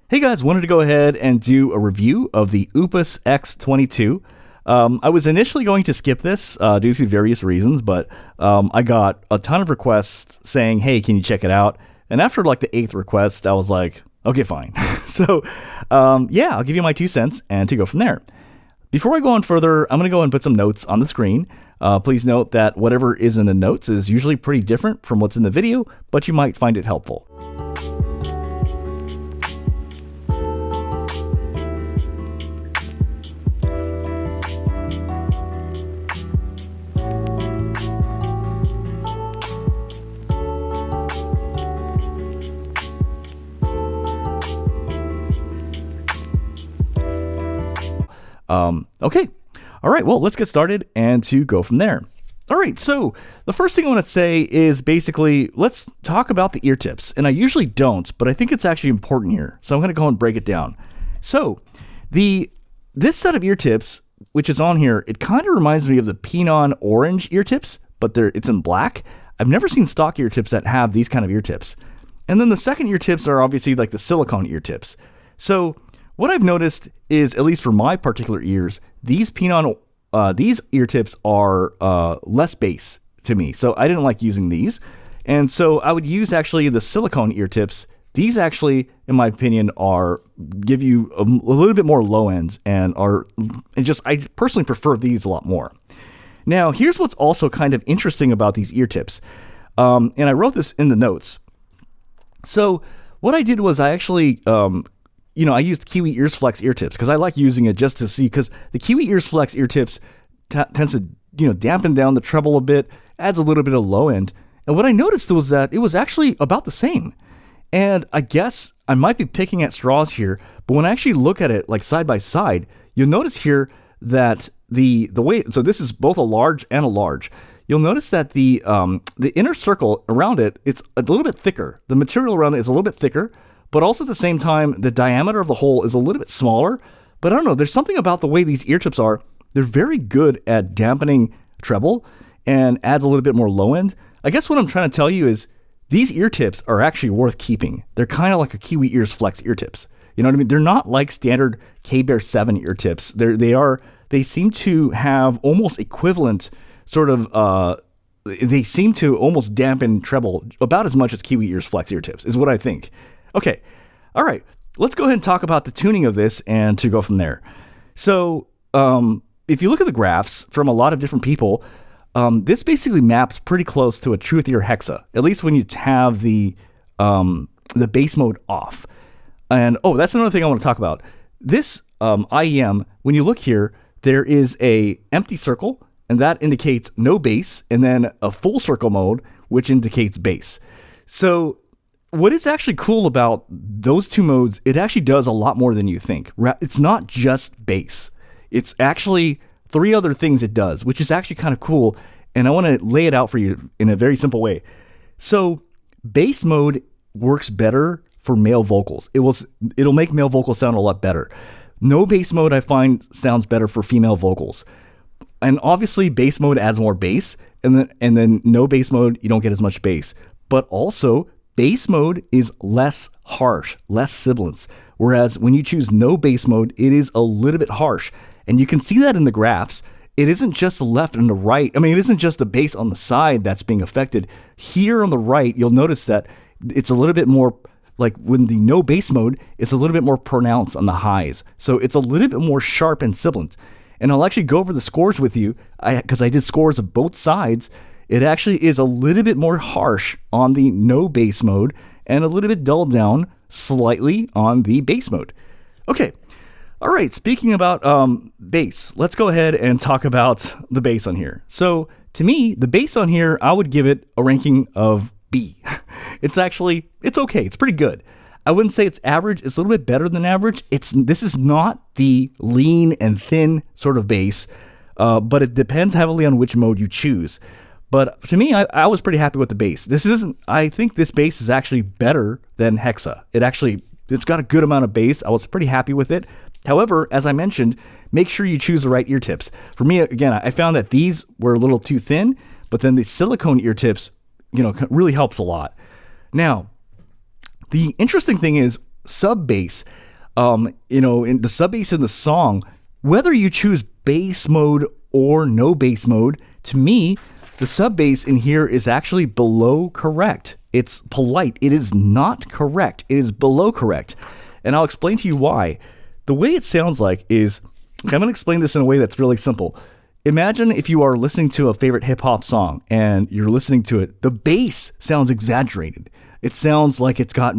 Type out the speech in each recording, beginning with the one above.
Hey guys, wanted to go ahead and do a review of the OoopusX 22. I was initially going to skip this due to various reasons, but I got a ton of requests saying, hey, can you check it out? And after like the 8th request, I was like, okay, fine. So yeah, I'll give you my 2 cents and to go from there. Before I go on further, I'm going to go and put some notes on the screen. Please note that whatever is in the notes is usually pretty different from what's in the video, but you might find it helpful. Okay. All right. Well, let's get started and to go from there. All right. So the first thing I want to say is basically, let's talk about the ear tips. And I usually don't, but I think it's actually important here. So I'm going to go and break it down. So this set of ear tips, which is on here, it kind of reminds me of the Pinot Orange ear tips, but it's in black. I've never seen stock ear tips that have these kind of ear tips. And then the second ear tips are obviously like the silicone ear tips. So what I've noticed is, at least for my particular ears, these ear tips are less bass to me. So I didn't like using these. And so I would use actually the silicone ear tips. These actually, in my opinion, give you a little bit more low end I personally prefer these a lot more. Now, here's what's also kind of interesting about these ear tips. And I wrote this in the notes. So what I did was I actually, I used Kiwi Ears Flex ear tips because I like using it just to see, because the Kiwi Ears Flex ear tips tends to, dampen down the treble a bit, adds a little bit of low end. And what I noticed was that it was actually about the same. And I guess I might be picking at straws here, but when I actually look at it like side by side, you'll notice here that the way, so this is both a large and a large. You'll notice that the inner circle around it, it's a little bit thicker. The material around it is a little bit thicker, but also at the same time, the diameter of the hole is a little bit smaller. But I don't know, there's something about the way these ear tips are. They're very good at dampening treble and adds a little bit more low end. I guess what I'm trying to tell you is these ear tips are actually worth keeping. They're kind of like a Kiwi Ears Flex ear tips. You know what I mean? They're not like standard K-Bear 7 ear tips. They seem to have almost equivalent sort of, they seem to almost dampen treble about as much as Kiwi Ears Flex ear tips is what I think. Okay. All right. Let's go ahead and talk about the tuning of this and to go from there. So, if you look at the graphs from a lot of different people, this basically maps pretty close to a truth ear hexa, at least when you have the bass mode off. And that's another thing I want to talk about. This IEM, when you look here, there is a empty circle, and that indicates no bass, and then a full circle mode, which indicates bass. So what is actually cool about those two modes, it actually does a lot more than you think. It's not just bass. It's actually 3 other things it does, which is actually kind of cool. And I want to lay it out for you in a very simple way. So bass mode works better for male vocals. It'll make male vocals sound a lot better. No bass mode, I find, sounds better for female vocals. And obviously bass mode adds more bass, and then no bass mode, you don't get as much bass. But also bass mode is less harsh, less sibilance. Whereas when you choose no bass mode, it is a little bit harsh. And you can see that in the graphs. It isn't just the left and the right. I mean, it isn't just the bass on the side that's being affected. Here on the right, you'll notice that it's a little bit more, like when the no bass mode, it's a little bit more pronounced on the highs. So it's a little bit more sharp and sibilant. And I'll actually go over the scores with you, because I did scores of both sides. It actually is a little bit more harsh on the no bass mode and a little bit dulled down slightly on the bass mode. Okay. All right. Speaking about bass, let's go ahead and talk about the bass on here. So to me, the bass on here, I would give it a ranking of B. It's okay. It's pretty good. I wouldn't say it's average. It's a little bit better than average. This is not the lean and thin sort of bass, but it depends heavily on which mode you choose. But to me, I was pretty happy with the bass. I think this bass is actually better than Hexa. It's got a good amount of bass. I was pretty happy with it. However, as I mentioned, make sure you choose the right ear tips. For me, again, I found that these were a little too thin, but then the silicone ear tips, really helps a lot. Now, the interesting thing is, sub bass, in the sub bass in the song, whether you choose bass mode or no bass mode, to me, the sub bass in here is actually below correct. It's polite. It is not correct. It is below correct. And I'll explain to you why. The way it sounds like is, I'm going to explain this in a way that's really simple. Imagine if you are listening to a favorite hip hop song and you're listening to it, the bass sounds exaggerated. It sounds like it's got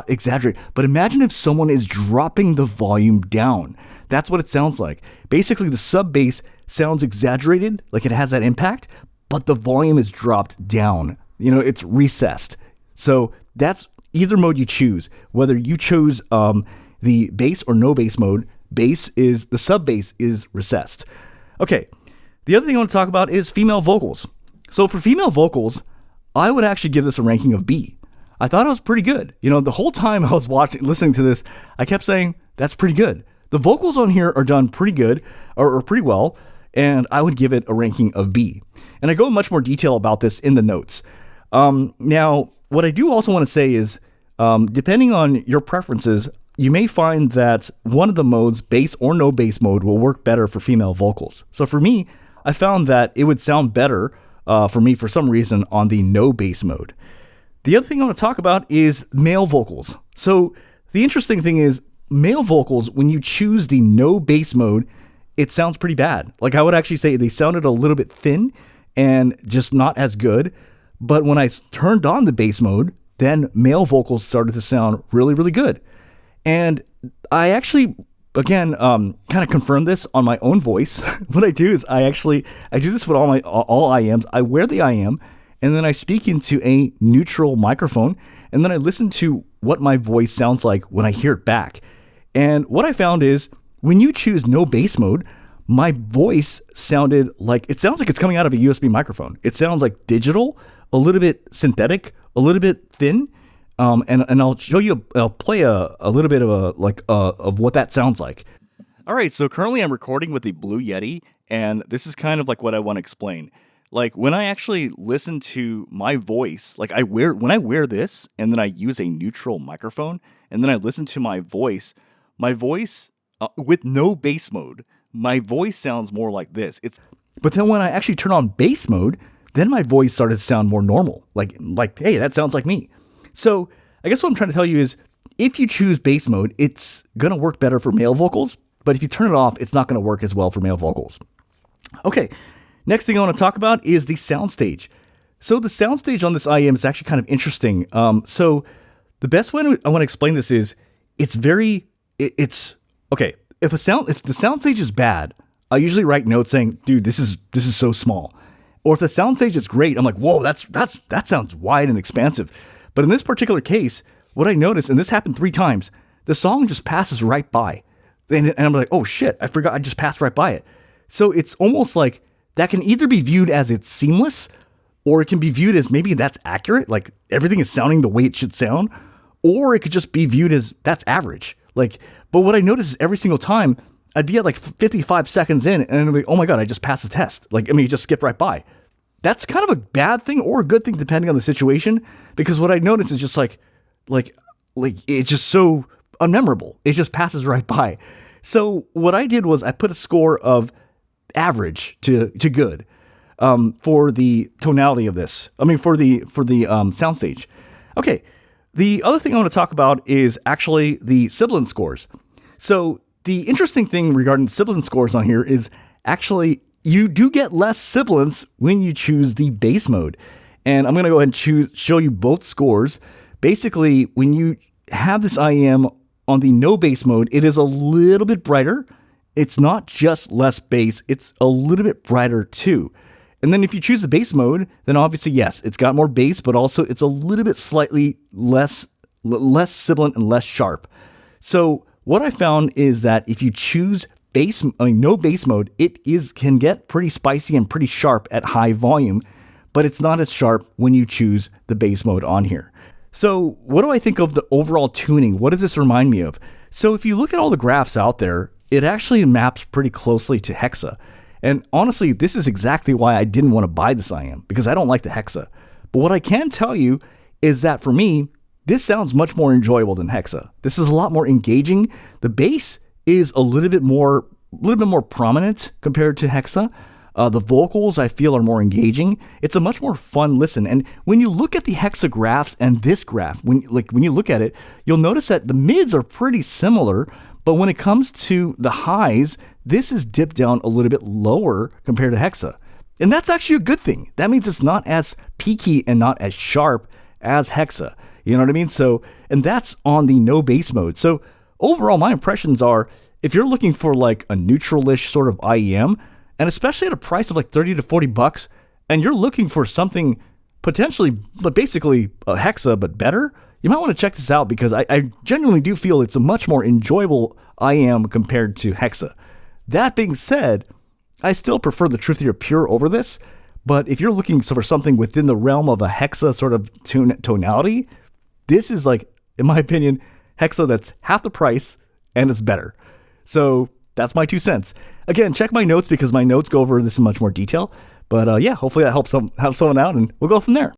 exaggerated. But imagine if someone is dropping the volume down. That's what it sounds like. Basically, the sub bass sounds exaggerated, like it has that impact, but the volume is dropped down. It's recessed. So that's either mode you choose. Whether you chose the bass or no bass mode, the sub bass is recessed. Okay, the other thing I want to talk about is female vocals. So for female vocals, I would actually give this a ranking of B. I thought it was pretty good. The whole time I was listening to this, I kept saying, that's pretty good. The vocals on here are done pretty good, or pretty well, and I would give it a ranking of B. And I go in much more detail about this in the notes. Now, what I do also want to say is, depending on your preferences, you may find that one of the modes, bass or no bass mode, will work better for female vocals. So for me, I found that it would sound better for me for some reason on the no bass mode. The other thing I want to talk about is male vocals. So the interesting thing is, male vocals, when you choose the no bass mode, it sounds pretty bad. Like I would actually say they sounded a little bit thin and just not as good. But when I turned on the bass mode, then male vocals started to sound really, really good. And I actually, again, kind of confirmed this on my own voice. What I do is I do this with all IMs. I wear the IM and then I speak into a neutral microphone and then I listen to what my voice sounds like when I hear it back. And what I found is when you choose no bass mode, my voice sounds like it's coming out of a USB microphone. It sounds like digital, a little bit synthetic, a little bit thin. And I'll show you, I'll play a little bit of what that sounds like. All right, so currently I'm recording with the Blue Yeti, and this is kind of like what I want to explain. Like when I actually listen to my voice, like when I wear this and then I use a neutral microphone and then I listen to my voice with no bass mode, my voice sounds more like this. But then when I actually turn on bass mode, then my voice started to sound more normal. Like, hey, that sounds like me. So I guess what I'm trying to tell you is if you choose bass mode, it's going to work better for male vocals. But if you turn it off, it's not going to work as well for male vocals. Okay, next thing I want to talk about is the soundstage. So the soundstage on this IM is actually kind of interesting. So the best way I want to explain this is it's okay. If the soundstage is bad, I usually write notes saying, dude, this is so small. Or if the soundstage is great, I'm like, whoa, that sounds wide and expansive. But in this particular case, what I noticed, and this happened 3 times, the song just passes right by. And I'm like, oh shit, I forgot I just passed right by it. So it's almost like that can either be viewed as it's seamless, or it can be viewed as maybe that's accurate, like everything is sounding the way it should sound, or it could just be viewed as that's average. But what I noticed is every single time, I'd be at like 55 seconds in, and I'd be, oh my God, I just passed the test. You just skip right by. That's kind of a bad thing or a good thing depending on the situation, because what I noticed is just like it's just so unmemorable. It just passes right by. So what I did was I put a score of average to good for the tonality of this. For the soundstage. Okay. The other thing I want to talk about is actually the Sibilance scores. So the interesting thing regarding Sibilance scores on here is actually you do get less sibilance when you choose the bass mode. And I'm going to go ahead and show you both scores. Basically, when you have this IM on the no bass mode, it is a little bit brighter. It's not just less bass, it's a little bit brighter too. And then if you choose the bass mode, then obviously, yes, it's got more bass, but also it's a little bit slightly less sibilant and less sharp. So what I found is that if you choose no bass mode, it can get pretty spicy and pretty sharp at high volume, but it's not as sharp when you choose the bass mode on here. So what do I think of the overall tuning? What does this remind me of? So if you look at all the graphs out there, it actually maps pretty closely to Hexa. And honestly, this is exactly why I didn't want to buy this IM, because I don't like the Hexa. But what I can tell you is that for me, this sounds much more enjoyable than Hexa. This is a lot more engaging. The bass is a little bit more prominent compared to Hexa. The vocals, I feel, are more engaging. It's a much more fun listen. And when you look at the Hexa graphs and this graph, when you look at it, you'll notice that the mids are pretty similar, but when it comes to the highs, this is dipped down a little bit lower compared to Hexa. And that's actually a good thing. That means it's not as peaky and not as sharp as Hexa. You know what I mean? So, and that's on the no bass mode. So overall, my impressions are, if you're looking for like a neutral-ish sort of IEM, and especially at a price of like $30 to $40, and you're looking for something potentially, but basically a Hexa, but better, you might want to check this out, because I genuinely do feel it's a much more enjoyable IEM compared to Hexa. That being said, I still prefer the Truthier Pure over this, but if you're looking for something within the realm of a Hexa sort of tonality, this is like, in my opinion, Hexa that's half the price and it's better. So that's my 2 cents. Again, check my notes, because my notes go over this in much more detail. But yeah, hopefully that helps someone out, and we'll go from there.